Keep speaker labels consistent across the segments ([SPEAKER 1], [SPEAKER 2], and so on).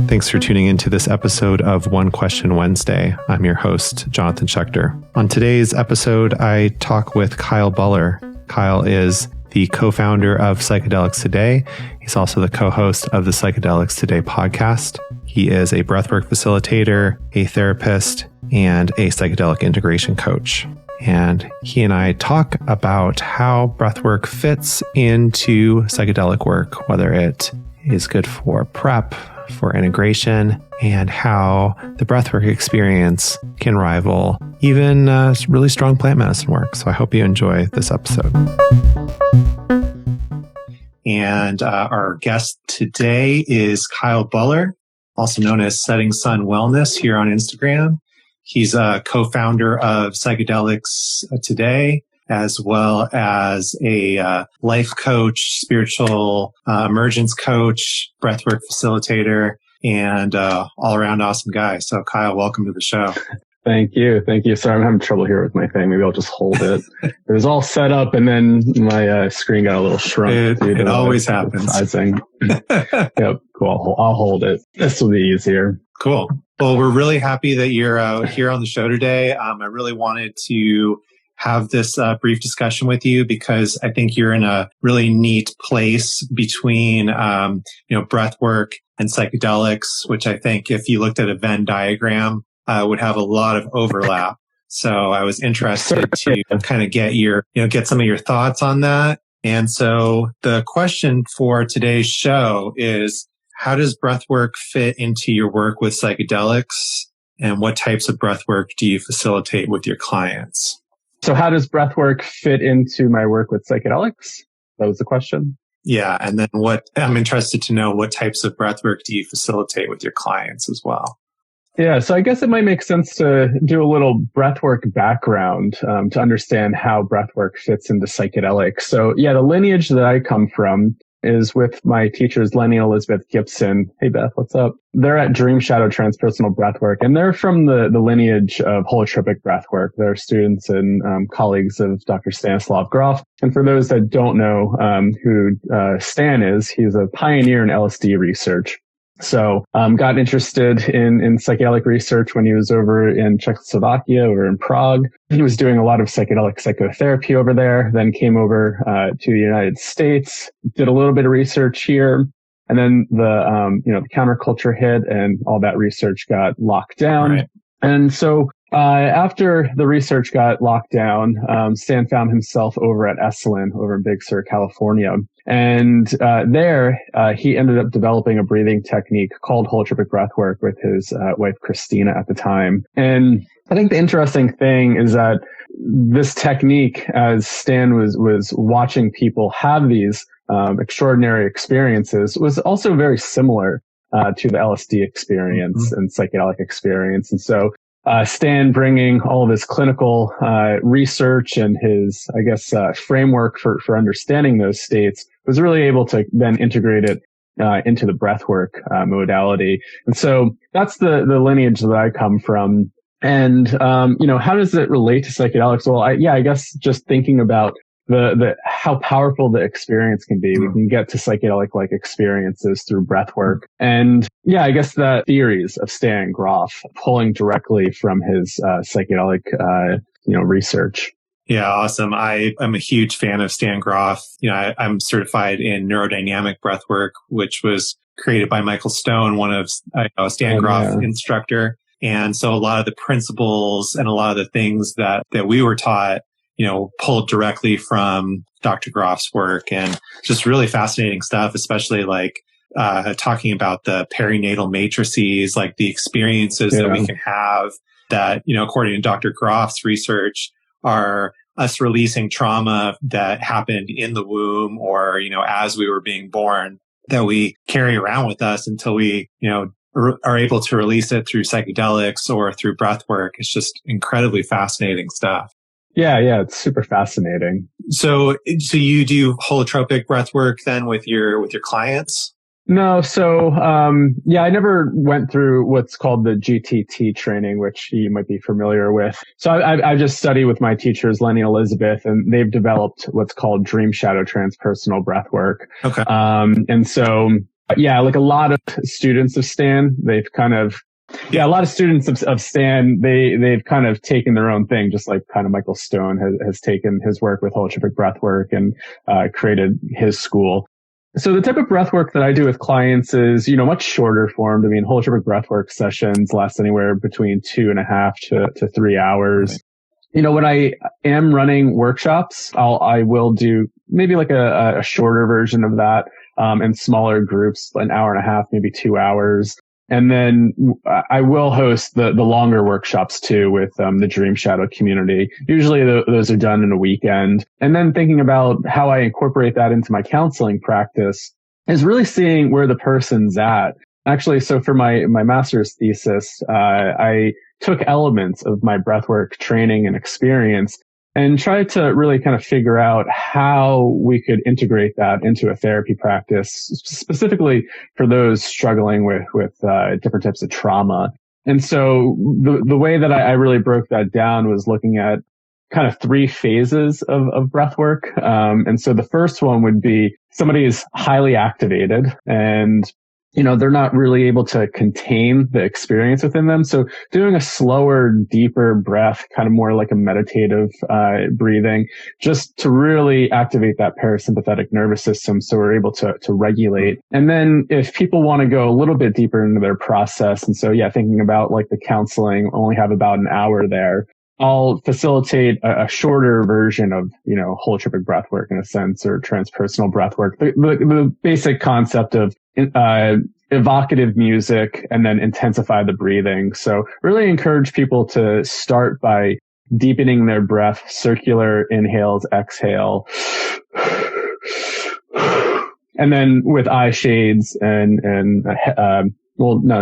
[SPEAKER 1] Thanks for tuning into this episode of One Question Wednesday. I'm your host, Jonathan Schechter. On today's episode, I talk with Kyle Buller. Kyle is the co-founder of Psychedelics Today. He's also the co-host of the Psychedelics Today podcast. He is a breathwork facilitator, a therapist, and a psychedelic integration coach. And he and I talk about how breathwork fits into psychedelic work, whether it is good for prep, for integration, and how the breathwork experience can rival even really strong plant medicine work. So I hope you enjoy this episode. And our guest today is Kyle Buller, also known as Setting Sun Wellness here on Instagram. He's a co-founder of Psychedelics Today, as well as a life coach, spiritual emergence coach, breathwork facilitator, and all-around awesome guy. So Kyle, welcome to the show.
[SPEAKER 2] Thank you. Sorry, I'm having trouble here with my thing. Maybe I'll just hold it. It was all set up and then my screen got a little shrunk.
[SPEAKER 1] It always happens.
[SPEAKER 2] Yep, cool. I'll hold it. This will be easier.
[SPEAKER 1] Cool. Well, we're really happy that you're here on the show today. I really wanted to have this brief discussion with you because I think you're in a really neat place between, breath work and psychedelics, which I think if you looked at a Venn diagram, would have a lot of overlap. So I was interested to kind of get some of your thoughts on that. And so the question for today's show is, how does breathwork fit into your work with psychedelics? And what types of breathwork do you facilitate with your clients?
[SPEAKER 2] So how does breathwork fit into my work with psychedelics? That was the question.
[SPEAKER 1] Yeah. And then I'm interested to know what types of breathwork do you facilitate with your clients as well?
[SPEAKER 2] Yeah. So I guess it might make sense to do a little breathwork background to understand how breathwork fits into psychedelics. So yeah, the lineage that I come from is with my teachers, Lenny and Elizabeth Gibson. Hey, Beth, what's up? They're at Dream Shadow Transpersonal Breathwork, and they're from the lineage of holotropic breathwork. They're students and colleagues of Dr. Stanislav Grof. And for those that don't know who Stan is, he's a pioneer in LSD research. So got interested in psychedelic research when he was over in Czechoslovakia, over in Prague. He was doing a lot of psychedelic psychotherapy over there, then came over to the United States, did a little bit of research here. And then the counterculture hit and all that research got locked down. Right. And so after the research got locked down, Stan found himself over at Esalen over in Big Sur, California. And there he ended up developing a breathing technique called holotropic breathwork with his wife, Christina, at the time. And I think the interesting thing is that this technique, as Stan was watching people have these extraordinary experiences, was also very similar to the LSD experience and psychedelic experience. And so Stan, bringing all of his clinical research and his, framework for understanding those states, was really able to then integrate it into the breathwork modality. And so that's the lineage that I come from. And how does it relate to psychedelics? Well, I guess just thinking about the how powerful the experience can be. We can get to psychedelic-like experiences through breathwork. And yeah, I guess the theories of Stan Grof pulling directly from his psychedelic research.
[SPEAKER 1] Yeah, awesome. I'm a huge fan of Stan Grof. I'm certified in neurodynamic breathwork, which was created by Michael Stone, one of Stan Grof instructor. And so a lot of the principles and a lot of the things that we were taught, pulled directly from Dr. Grof's work, and just really fascinating stuff, especially talking about the perinatal matrices, like the experiences that we can have that, according to Dr. Grof's research, are us releasing trauma that happened in the womb or, as we were being born, that we carry around with us until we, are able to release it through psychedelics or through breath work. It's just incredibly fascinating stuff.
[SPEAKER 2] Yeah, it's super fascinating.
[SPEAKER 1] So you do holotropic breath work then with your clients?
[SPEAKER 2] No. So, I never went through what's called the GTT training, which you might be familiar with. So I just study with my teachers, Lenny and Elizabeth, and they've developed what's called Dream Shadow Transpersonal Breathwork.
[SPEAKER 1] Okay.
[SPEAKER 2] And so Yeah, like a lot of students of Stan, they've kind of, a lot of students of Stan, they've kind of taken their own thing, just like kind of Michael Stone has taken his work with holotropic breathwork and created his school. So the type of breathwork that I do with clients is, much shorter form. I mean, holotropic breathwork sessions last anywhere between 2.5 to 3 hours. Right. When I am running workshops, I will do maybe like a shorter version of that, in smaller groups, an hour and a half, maybe 2 hours. And then I will host the longer workshops too with the Dream Shadow community. Usually those are done in a weekend. And then thinking about how I incorporate that into my counseling practice is really seeing where the person's at. Actually, so for my master's thesis, I took elements of my breathwork training and experience and tried to really kind of figure out how we could integrate that into a therapy practice, specifically for those struggling with different types of trauma. And so the way that I really broke that down was looking at kind of 3 phases of breath work. And so the first one would be somebody is highly activated and they're not really able to contain the experience within them. So doing a slower, deeper breath, kind of more like a meditative breathing, just to really activate that parasympathetic nervous system so we're able to regulate. And then if people want to go a little bit deeper into their process, and so thinking about like the counseling, only have about an hour there, I'll facilitate a shorter version of, holotropic breathwork in a sense, or transpersonal breathwork. The basic concept of evocative music and then intensify the breathing. So really encourage people to start by deepening their breath, circular inhales, exhale, and then with eye shades and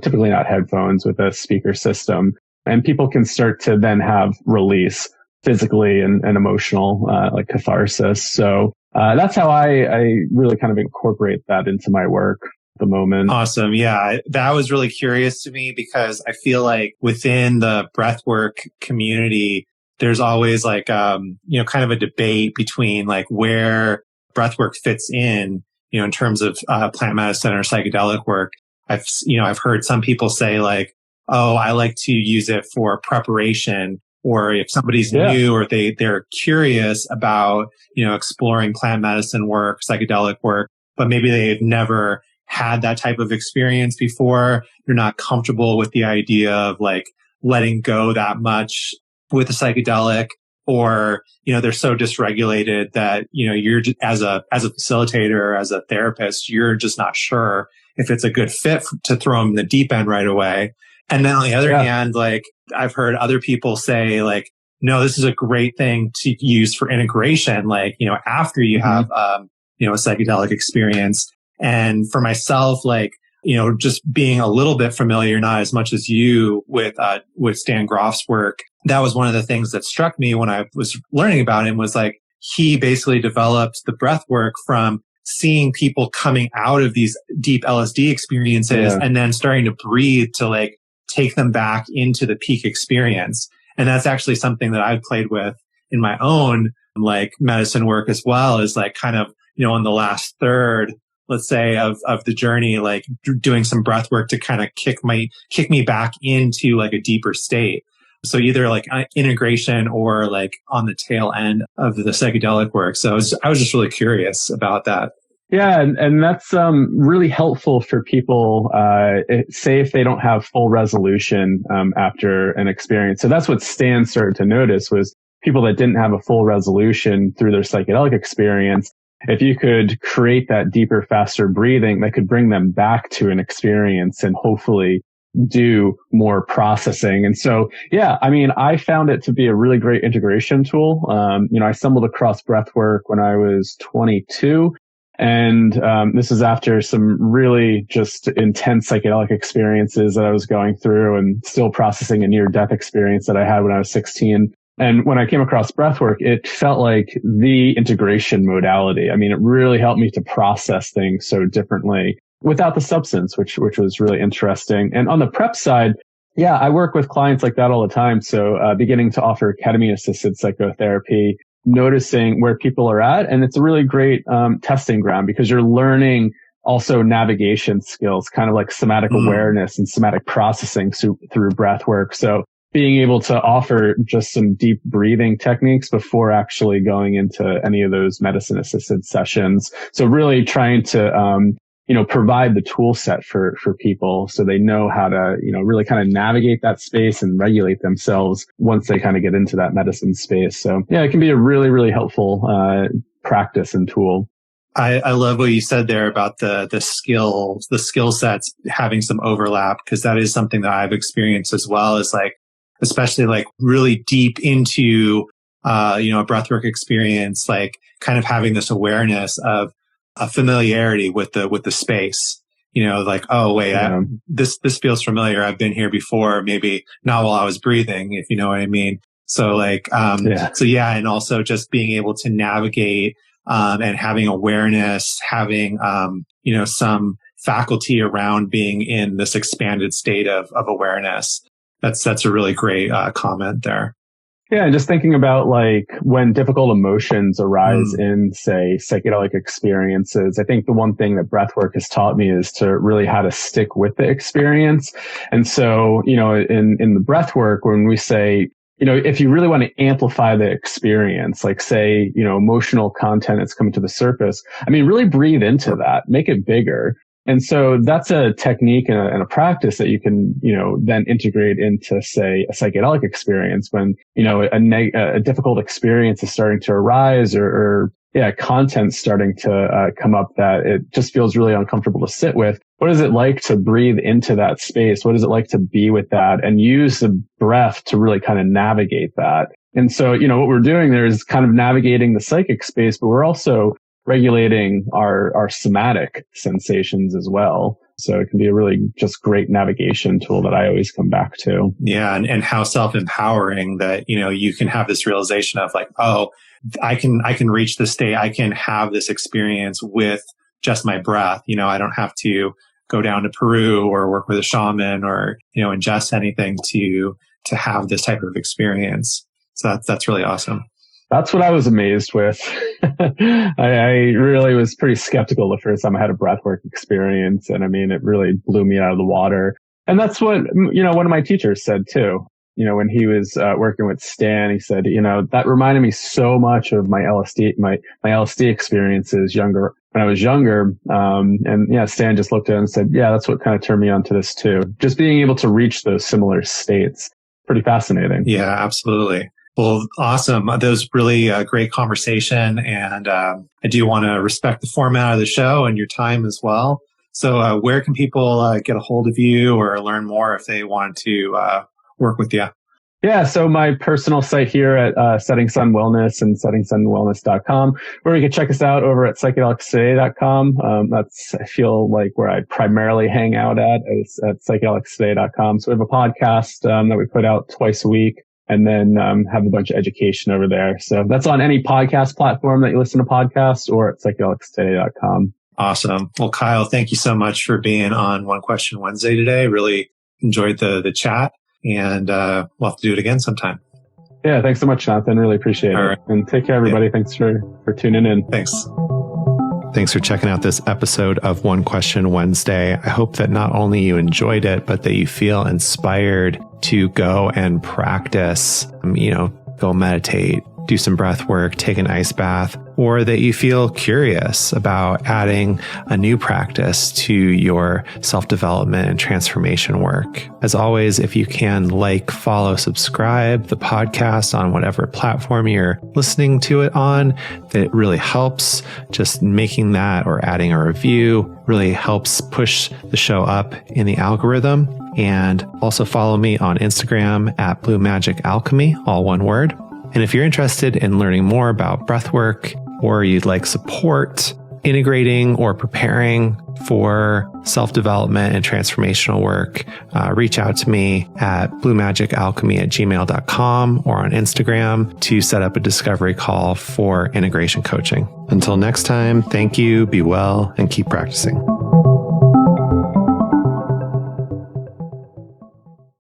[SPEAKER 2] typically not headphones, with a speaker system. And people can start to then have release physically and emotional, like catharsis. So that's how I really kind of incorporate that into my work at the moment.
[SPEAKER 1] Awesome. Yeah, that was really curious to me because I feel like within the breathwork community, there's always like, kind of a debate between like where breathwork fits in terms of plant medicine or psychedelic work. I've heard some people say like, oh, I like to use it for preparation, or if somebody's new or they're curious about, exploring plant medicine work, psychedelic work, but maybe they've never had that type of experience before. They're not comfortable with the idea of like letting go that much with a psychedelic, or, they're so dysregulated that, you're just, as a facilitator, as a therapist, you're just not sure if it's a good fit to throw them in the deep end right away. And then on the other hand, like I've heard other people say like, no, this is a great thing to use for integration, like, after you have, a psychedelic experience. And for myself, like, just being a little bit familiar, not as much as you, with Stan Grof's work, that was one of the things that struck me when I was learning about him, was like, he basically developed the breath work from seeing people coming out of these deep LSD experiences and then starting to breathe to like take them back into the peak experience. And that's actually something that I've played with in my own like medicine work as well, is like kind of, on the last third, let's say, of the journey, like doing some breath work to kind of kick me back into like a deeper state. So either like integration or like on the tail end of the psychedelic work. So I was just really curious about that.
[SPEAKER 2] Yeah, and that's really helpful for people, say if they don't have full resolution after an experience. So that's what Stan started to notice, was people that didn't have a full resolution through their psychedelic experience. If you could create that deeper, faster breathing, that could bring them back to an experience and hopefully do more processing. And so, I found it to be a really great integration tool. I stumbled across breathwork when I was 22. And this is after some really just intense psychedelic experiences that I was going through, and still processing a near-death experience that I had when I was 16. And when I came across breathwork, it felt like the integration modality. I mean, it really helped me to process things so differently without the substance, which was really interesting. And on the prep side, I work with clients like that all the time. So beginning to offer ketamine-assisted psychotherapy, noticing where people are at. And it's a really great testing ground, because you're learning also navigation skills, kind of like somatic awareness and somatic processing through breath work. So being able to offer just some deep breathing techniques before actually going into any of those medicine assisted sessions. So really trying to, provide the tool set for people so they know how to, really kind of navigate that space and regulate themselves once they kind of get into that medicine space. So yeah, it can be a really, really helpful, practice and tool.
[SPEAKER 1] I love what you said there about the skill sets having some overlap, because that is something that I've experienced as well, is like, especially like really deep into, a breathwork experience, like kind of having this awareness of a familiarity with the space, like, oh, wait, this feels familiar. I've been here before, maybe not while I was breathing, if you know what I mean. So like, and also just being able to navigate, and having awareness, having, some faculty around being in this expanded state of awareness. That's a really great comment there.
[SPEAKER 2] Yeah, and just thinking about like when difficult emotions arise in, say, psychedelic experiences, I think the one thing that breathwork has taught me is to really how to stick with the experience. And so, in the breathwork, when we say, if you really want to amplify the experience, like say, emotional content that's coming to the surface, really breathe into that, make it bigger. And so that's a technique and a practice that you can, then integrate into, say, a psychedelic experience when, a difficult experience is starting to arise or content starting to come up that it just feels really uncomfortable to sit with. What is it like to breathe into that space? What is it like to be with that and use the breath to really kind of navigate that? And so, what we're doing there is kind of navigating the psychic space, but we're also regulating our somatic sensations as well. So it can be a really just great navigation tool that I always come back to.
[SPEAKER 1] Yeah. And how self-empowering that, you can have this realization of like, oh, I can reach this state. I can have this experience with just my breath. I don't have to go down to Peru or work with a shaman or, ingest anything to have this type of experience. So that's really awesome.
[SPEAKER 2] That's what I was amazed with. I really was pretty skeptical the first time I had a breathwork experience. And it really blew me out of the water. And that's what, one of my teachers said too. When he was working with Stan, he said, that reminded me so much of my LSD, my LSD experiences when I was younger. Stan just looked at it and said, yeah, that's what kind of turned me on to this too. Just being able to reach those similar states. Pretty fascinating.
[SPEAKER 1] Yeah, absolutely. Well, awesome. That was really a great conversation. And I do want to respect the format of the show and your time as well. So where can people get a hold of you or learn more if they want to work with you?
[SPEAKER 2] Yeah, so my personal site here at Setting Sun Wellness and settingsunwellness.com, or you can check us out over at psychedelicstoday.com. That's, I feel like, where I primarily hang out is at psychedelicstoday.com. So we have a podcast that we put out twice a week. And then have a bunch of education over there. So that's on any podcast platform that you listen to podcasts or at psychedelicstoday.com.
[SPEAKER 1] Awesome. Well, Kyle, thank you so much for being on One Question Wednesday today. Really enjoyed the chat, and we'll have to do it again sometime.
[SPEAKER 2] Yeah, thanks so much, Jonathan. Really appreciate it. Right. And take care, everybody. Yeah. Thanks for tuning in.
[SPEAKER 1] Thanks. Thanks for checking out this episode of One Question Wednesday. I hope that not only you enjoyed it, but that you feel inspired to go and practice, go meditate, do some breath work, take an ice bath, or that you feel curious about adding a new practice to your self-development and transformation work. As always, if you can follow, subscribe the podcast on whatever platform you're listening to it on, that really helps. Just making that or adding a review really helps push the show up in the algorithm. And also follow me on Instagram at Blue Magic Alchemy, all one word. And if you're interested in learning more about breathwork, or you'd like support integrating or preparing for self-development and transformational work, reach out to me at bluemagicalchemy@gmail.com or on Instagram to set up a discovery call for integration coaching. Until next time, thank you, be well, and keep practicing.